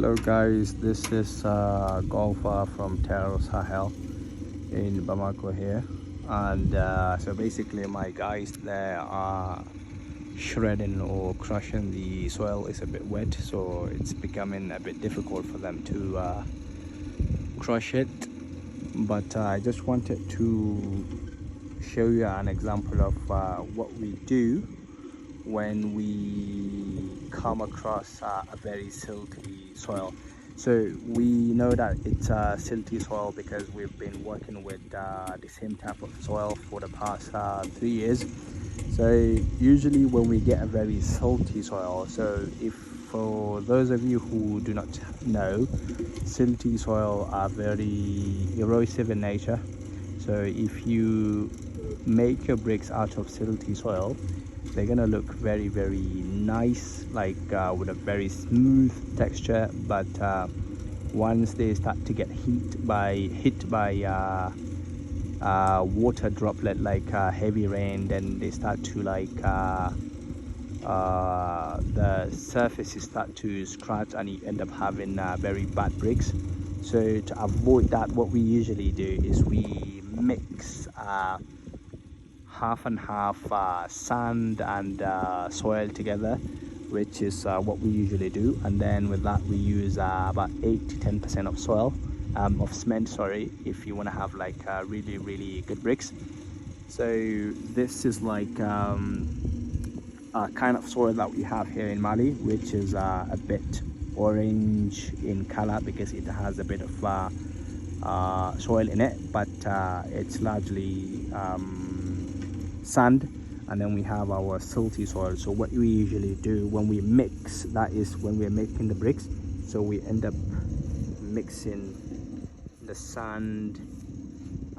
Hello guys, this is Golfer from Terra Sahel in Bamako here, and so basically my guys there are shredding or crushing the soil. Is a bit wet, so it's becoming a bit difficult for them to crush it, but I just wanted to show you an example of what we do when we come across a very silty soil. So we know that it's a silty soil because we've been working with the same type of soil for the past 3 years. So usually when we get a very salty soil, so if for those of you who do not know, silty soil are very erosive in nature. So if you make your bricks out of silty soil, they're gonna look very nice, like with a very smooth texture, but once they start to get hit by water droplet, like heavy rain, then they start to the surfaces start to scratch and you end up having very bad bricks. So to avoid that, what we usually do is we mix half and half sand and soil together, which is what we usually do, and then with that we use about 8 to 10% of soil, of cement, sorry, if you want to have like really good bricks. So this is like a kind of soil that we have here in Mali, which is a bit orange in color because it has a bit of soil in it, but it's largely sand. And then we have our silty soil. So what we usually do when we mix, that is when we're making the bricks, so we end up mixing the sand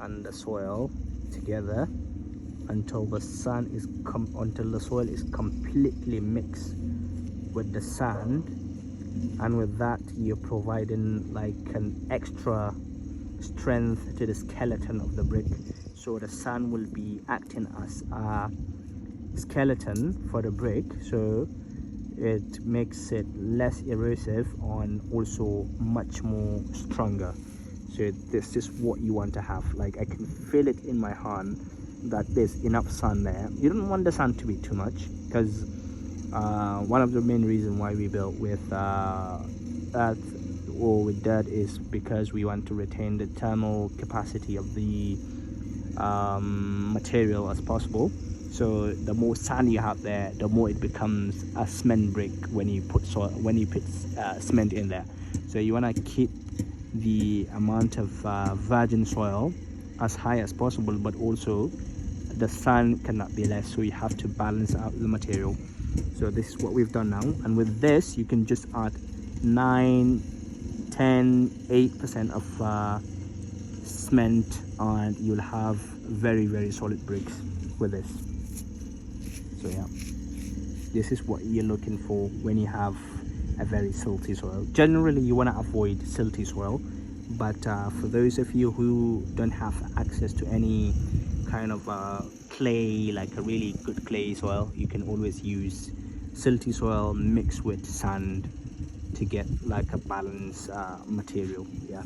and the soil together until the soil is completely mixed with the sand, and with that you're providing like an extra strength to the skeleton of the brick. So the sand will be acting as a skeleton for the brick, so it makes it less erosive and also much more stronger. So this is what you want to have. Like, I can feel it in my hand that there's enough sand there. You don't want the sand to be too much, because one of the main reasons why we built with earth or with dirt is because we want to retain the thermal capacity of the material as possible. So the more sand you have there, the more it becomes a cement brick when you put cement in there. So you want to keep the amount of virgin soil as high as possible, but also the sand cannot be less, so you have to balance out the material. So this is what we've done now, and with this you can just add 9, 10, 8% of cement and you'll have very solid bricks with this. So yeah, this is what you're looking for when you have a very silty soil. Generally you want to avoid silty soil, but for those of you who don't have access to any kind of clay, like a really good clay soil, you can always use silty soil mixed with sand to get like a balanced material. Yeah.